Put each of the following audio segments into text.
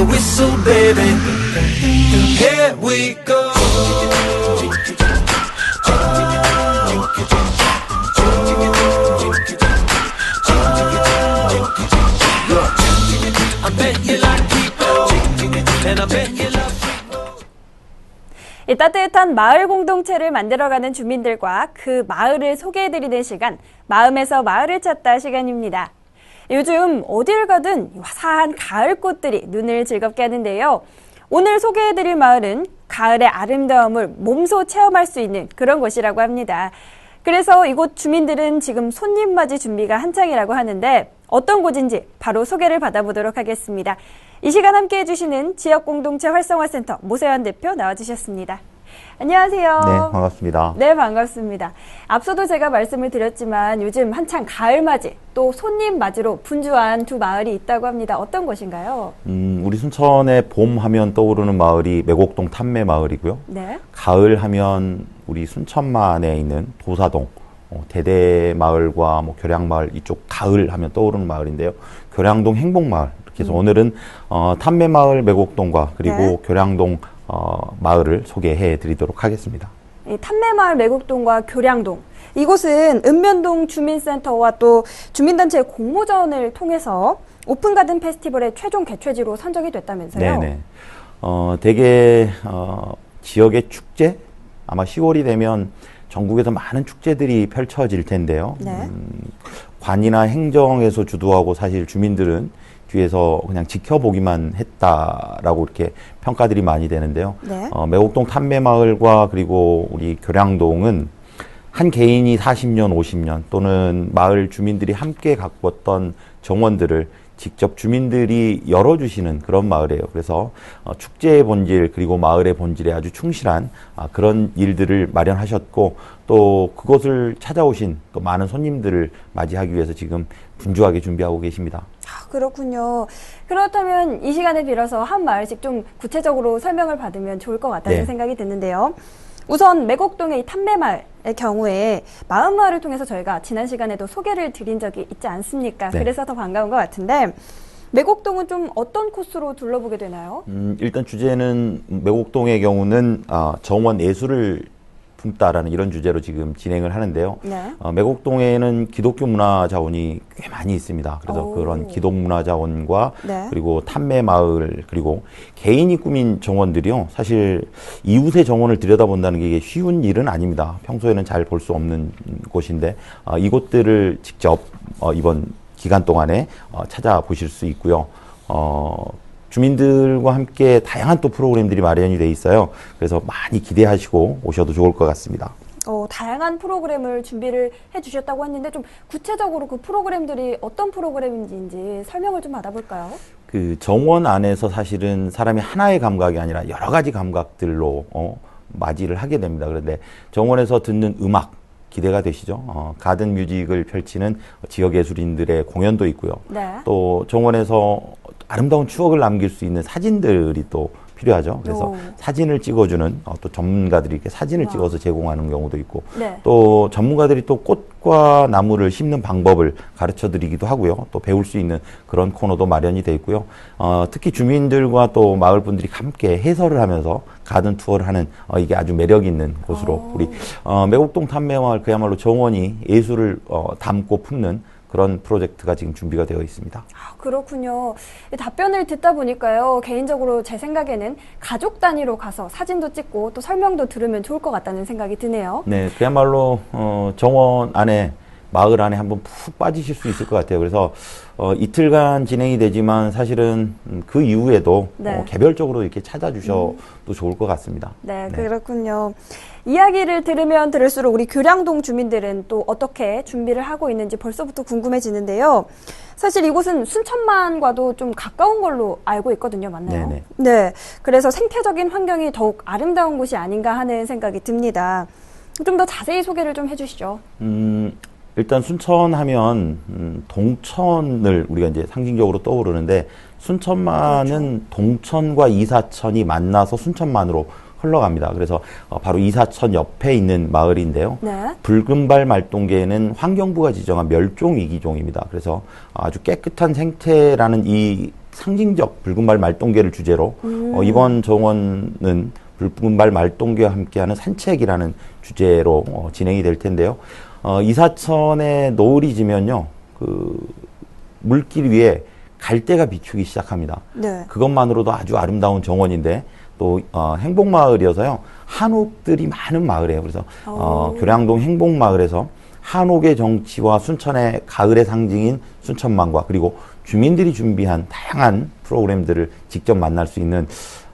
whistle, baby. Here we go. I bet you like people, and I bet you love people. 이 따뜻한 마을 공동체를 만들어가는 주민들과 그 마을을 소개해드리는 시간, 마음에서 마을을 찾다 시간입니다. 요즘 어딜 가든 화사한 가을꽃들이 눈을 즐겁게 하는데요. 오늘 소개해드릴 마을은 가을의 아름다움을 몸소 체험할 수 있는 그런 곳이라고 합니다. 그래서 이곳 주민들은 지금 손님 맞이 준비가 한창이라고 하는데 어떤 곳인지 바로 소개를 받아보도록 하겠습니다. 이 시간 함께해 주시는 지역공동체 활성화센터 모세환 대표 나와주셨습니다. 안녕하세요. 네, 반갑습니다. 네, 반갑습니다. 앞서도 제가 말씀을 드렸지만 요즘 한창 가을 맞이 또 손님 맞이로 분주한 두 마을이 있다고 합니다. 어떤 곳인가요? 우리 순천의 봄 하면 떠오르는 마을이 매곡동 탐매 마을이고요. 네. 가을 하면 우리 순천만에 있는 도사동, 대대마을과 교량마을 이쪽 가을 하면 떠오르는 마을인데요. 교량동 행복마을. 이렇게 해서 오늘은 탐매마을 매곡동과 그리고 네. 교량동 마을을 소개해 드리도록 하겠습니다. 탐매마을 매곡동과 교량동. 이곳은 읍면동 주민센터와 또 주민단체의 공모전을 통해서 오픈가든 페스티벌의 최종 개최지로 선정이 됐다면서요? 네네. 대개 지역의 축제? 아마 10월이 되면 전국에서 많은 축제들이 펼쳐질 텐데요. 네. 관이나 행정에서 주도하고 사실 주민들은 뒤에서 그냥 지켜보기만 했다라고 이렇게 평가들이 많이 되는데요. 네. 매곡동 탐매마을과 그리고 우리 교량동은 한 개인이 40년, 50년 또는 마을 주민들이 함께 가꿨던 정원들을 직접 주민들이 열어주시는 그런 마을이에요. 그래서 축제의 본질 그리고 마을의 본질에 아주 충실한 그런 일들을 마련하셨고 또 그것을 찾아오신 또 많은 손님들을 맞이하기 위해서 지금 분주하게 준비하고 계십니다. 그렇군요. 그렇다면 이 시간을 빌어서 한 마을씩 좀 구체적으로 설명을 받으면 좋을 것 같다는 네. 생각이 드는데요. 우선 매곡동의 이 탐매마을의 경우에 마을마을을 통해서 저희가 지난 시간에도 소개를 드린 적이 있지 않습니까? 네. 그래서 더 반가운 것 같은데 매곡동은 좀 어떤 코스로 둘러보게 되나요? 일단 주제는 매곡동의 경우는 정원 예술을 품다라는 이런 주제로 지금 진행을 하는데요. 네. 매곡동에는 기독교 문화 자원이 꽤 많이 있습니다. 그래서 오. 그런 기독 문화 자원과 네. 그리고 탐매 마을 그리고 개인이 꾸민 정원들이요. 사실 이웃의 정원을 들여다본다는 게 이게 쉬운 일은 아닙니다. 평소에는 잘 볼 수 없는 곳인데 이곳들을 직접 이번 기간 동안에 찾아보실 수 있고요. 주민들과 함께 다양한 또 프로그램들이 마련이 돼 있어요. 그래서 많이 기대하시고 오셔도 좋을 것 같습니다. 다양한 프로그램을 준비를 해주셨다고 했는데 좀 구체적으로 그 프로그램들이 어떤 프로그램인지 설명을 좀 받아볼까요? 그 정원 안에서 사실은 사람이 하나의 감각이 아니라 여러 가지 감각들로 맞이를 하게 됩니다. 그런데 정원에서 듣는 음악 기대가 되시죠? 가든 뮤직을 펼치는 지역 예술인들의 공연도 있고요. 네. 또 정원에서 아름다운 추억을 남길 수 있는 사진들이 또 필요하죠. 그래서 오. 사진을 찍어주는 또 전문가들이 이렇게 사진을 와. 찍어서 제공하는 경우도 있고 네. 또 전문가들이 또 꽃과 나무를 심는 방법을 가르쳐 드리기도 하고요. 또 배울 수 있는 그런 코너도 마련이 돼 있고요. 특히 주민들과 또 마을 분들이 함께 해설을 하면서 가든 투어를 하는 이게 아주 매력 있는 곳으로 우리 매곡동 탐매마을 그야말로 정원이 예술을 담고 품는 그런 프로젝트가 지금 준비가 되어 있습니다. 그렇군요. 답변을 듣다 보니까요. 개인적으로 제 생각에는 가족 단위로 가서 사진도 찍고 또 설명도 들으면 좋을 것 같다는 생각이 드네요. 네, 그야말로 정원 안에 마을 안에 한번 푹 빠지실 수 있을 것 같아요. 그래서 이틀간 진행이 되지만 사실은 그 이후에도 네. 개별적으로 이렇게 찾아주셔도 좋을 것 같습니다. 네, 네. 그렇군요. 이야기를 들으면 들을수록 우리 교량동 주민들은 또 어떻게 준비를 하고 있는지 벌써부터 궁금해지는데요. 사실 이곳은 순천만과도 좀 가까운 걸로 알고 있거든요. 맞나요? 네네. 네. 그래서 생태적인 환경이 더욱 아름다운 곳이 아닌가 하는 생각이 듭니다. 좀 더 자세히 소개를 좀 해주시죠. 일단 순천하면 동천을 우리가 이제 상징적으로 떠오르는데 순천만은 동천과 이사천이 만나서 순천만으로 흘러갑니다. 그래서 바로 이사천 옆에 있는 마을인데요. 네. 붉은발 말똥개는 환경부가 지정한 멸종위기종입니다. 그래서 아주 깨끗한 생태라는 이 상징적 붉은발 말똥개를 주제로 이번 정원은 붉은발 말똥개와 함께하는 산책이라는 주제로 진행이 될 텐데요. 이사천에 노을이 지면요, 그 물길 위에 갈대가 비추기 시작합니다. 네. 그것만으로도 아주 아름다운 정원인데 또 행복마을이어서요, 한옥들이 많은 마을이에요. 그래서 교량동 행복마을에서 한옥의 정치와 순천의 가을의 상징인 순천만과 그리고 주민들이 준비한 다양한 프로그램들을 직접 만날 수 있는,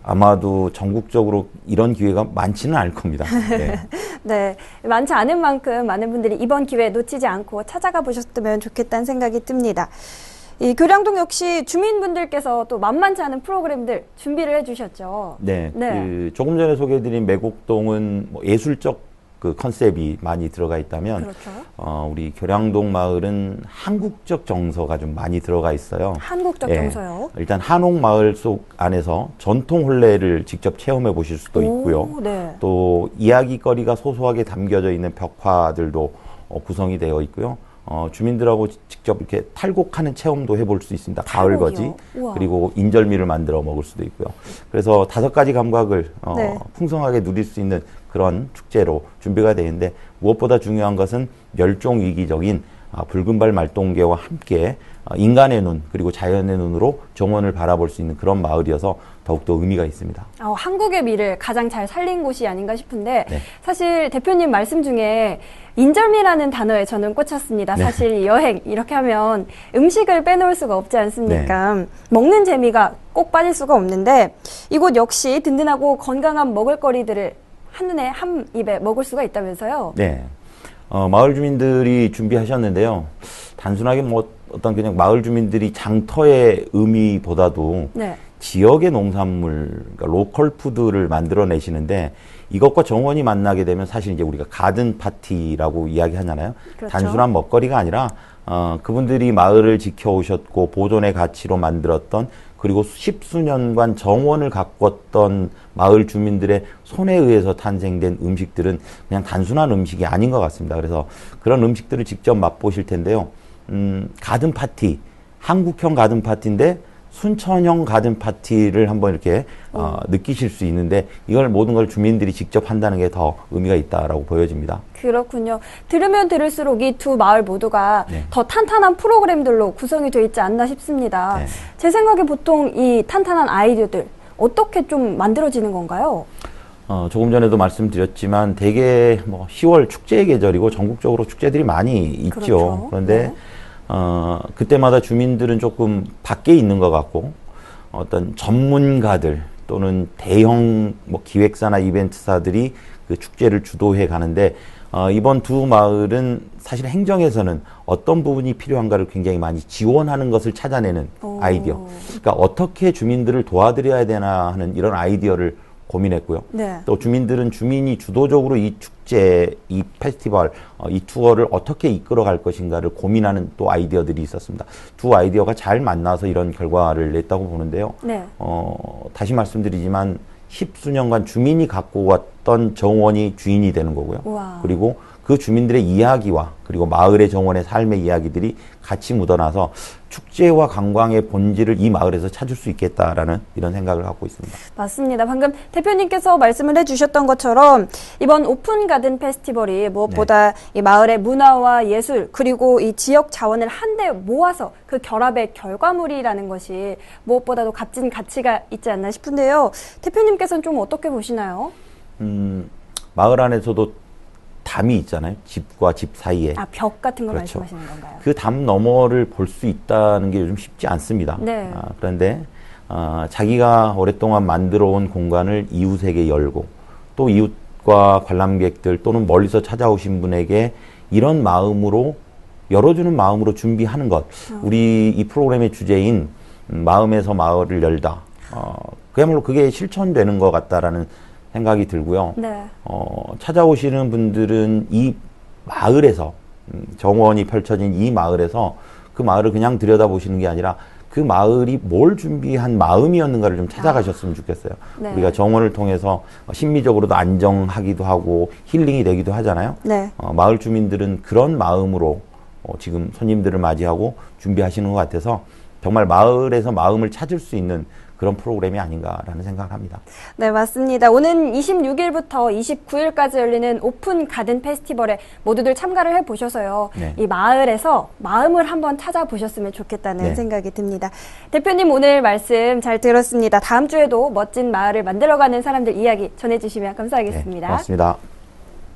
아마도 전국적으로 이런 기회가 많지는 않을 겁니다. 네. 네, 많지 않은 만큼 많은 분들이 이번 기회 놓치지 않고 찾아가 보셨으면 좋겠다는 생각이 듭니다. 이 교량동 역시 주민분들께서 또 만만치 않은 프로그램들 준비를 해주셨죠. 네, 그 조금 전에 소개해드린 매곡동은 뭐 예술적 그 컨셉이 많이 들어가 있다면, 그렇죠. 우리 교량동 마을은 한국적 정서가 좀 많이 들어가 있어요. 한국적 예, 정서요? 일단 한옥 마을 속 안에서 전통 혼례를 직접 체험해 보실 수도 있고요. 네. 또 이야기거리가 소소하게 담겨져 있는 벽화들도 구성이 되어 있고요. 주민들하고 직접 이렇게 탈곡하는 체험도 해볼 수 있습니다. 가을거지, 그리고 인절미를 만들어 먹을 수도 있고요. 그래서 5가지 감각을 네. 풍성하게 누릴 수 있는 그런 축제로 준비가 되어 있는데, 무엇보다 중요한 것은 멸종위기적인 붉은발 말똥개와 함께 인간의 눈 그리고 자연의 눈으로 정원을 바라볼 수 있는 그런 마을이어서 더욱더 의미가 있습니다. 한국의 미를 가장 잘 살린 곳이 아닌가 싶은데, 네. 사실 대표님 말씀 중에 인절미라는 단어에 저는 꽂혔습니다. 네. 사실 여행 이렇게 하면 음식을 빼놓을 수가 없지 않습니까? 먹는 재미가 꼭 빠질 수가 없는데, 이곳 역시 든든하고 건강한 먹을거리들을 한눈에 한 입에 먹을 수가 있다면서요? 네. 마을 주민들이 준비하셨는데요. 단순하게 뭐 어떤 그냥 마을 주민들이 장터의 의미보다도 네. 지역의 농산물, 그러니까 로컬 푸드를 만들어내시는데, 이것과 정원이 만나게 되면 사실 이제 우리가 가든 파티라고 이야기하잖아요. 그렇죠. 단순한 먹거리가 아니라 그분들이 마을을 지켜오셨고 보존의 가치로 만들었던, 그리고 십수년간 정원을 가꿨던 마을 주민들의 손에 의해서 탄생된 음식들은 그냥 단순한 음식이 아닌 것 같습니다. 그래서 그런 음식들을 직접 맛보실 텐데요. 가든 파티, 한국형 가든 파티인데 순천형 가든 파티를 한번 이렇게 느끼실 수 있는데, 이걸 모든 걸 주민들이 직접 한다는 게 더 의미가 있다라고 보여집니다. 그렇군요. 들으면 들을수록 이 두 마을 모두가 네. 더 탄탄한 프로그램들로 구성이 되어 있지 않나 싶습니다. 네. 제 생각에 보통 이 탄탄한 아이디어들 어떻게 좀 만들어지는 건가요? 조금 전에도 말씀드렸지만 대개 뭐 10월 축제의 계절이고 전국적으로 축제들이 많이 있죠. 그렇죠. 그런데 네. 그때마다 주민들은 조금 밖에 있는 것 같고, 어떤 전문가들 또는 대형 뭐 기획사나 이벤트사들이 그 축제를 주도해 가는데, 이번 두 마을은 사실 행정에서는 어떤 부분이 필요한가를 굉장히 많이 지원하는 것을 찾아내는 아이디어. 그러니까 어떻게 주민들을 도와드려야 되나 하는 이런 아이디어를 고민했고요. 네. 또 주민들은 주민이 주도적으로 이 축제, 이 페스티벌, 이 투어를 어떻게 이끌어갈 것인가를 고민하는 또 아이디어들이 있었습니다. 두 아이디어가 잘 만나서 이런 결과를 냈다고 보는데요. 네. 다시 말씀드리지만 10수년간 주민이 갖고 왔던 정원이 주인이 되는 거고요. 우와. 그리고 그 주민들의 이야기와 그리고 마을의 정원의 삶의 이야기들이 같이 묻어나서 축제와 관광의 본질을 이 마을에서 찾을 수 있겠다라는 이런 생각을 갖고 있습니다. 맞습니다. 방금 대표님께서 말씀을 해주셨던 것처럼 이번 오픈 가든 페스티벌이 무엇보다 이 마을의 문화와 예술 그리고 이 지역 자원을 한데 모아서 그 결합의 결과물이라는 것이 무엇보다도 값진 가치가 있지 않나 싶은데요. 대표님께서는 좀 어떻게 보시나요? 마을 안에서도 담이 있잖아요. 집과 집 사이에. 벽 같은 걸 그렇죠. 말씀하시는 건가요? 그 담 너머를 볼 수 있다는 게 요즘 쉽지 않습니다. 네. 그런데 자기가 오랫동안 만들어 온 공간을 이웃에게 열고, 또 이웃과 관람객들 또는 멀리서 찾아오신 분에게 이런 마음으로 열어주는 마음으로 준비하는 것. 우리 이 프로그램의 주제인 마음에서 마을을 열다. 그야말로 그게 실천되는 것 같다라는 생각이 들고요. 네. 찾아오시는 분들은 이 마을에서 정원이 펼쳐진 이 마을에서 그 마을을 그냥 들여다보시는 게 아니라 그 마을이 뭘 준비한 마음이었는가를 좀 찾아가셨으면 좋겠어요. 네. 우리가 정원을 통해서 심리적으로도 안정하기도 하고 힐링이 되기도 하잖아요. 네. 마을 주민들은 그런 마음으로 지금 손님들을 맞이하고 준비하시는 것 같아서 정말 마을에서 마음을 찾을 수 있는 그런 프로그램이 아닌가라는 생각을 합니다. 네, 맞습니다. 오는 26일부터 29일까지 열리는 오픈 가든 페스티벌에 모두들 참가를 해보셔서요. 네. 이 마을에서 마음을 한번 찾아보셨으면 좋겠다는 네. 생각이 듭니다. 대표님 오늘 말씀 잘 들었습니다. 다음 주에도 멋진 마을을 만들어가는 사람들 이야기 전해주시면 감사하겠습니다. 네, 고맙습니다.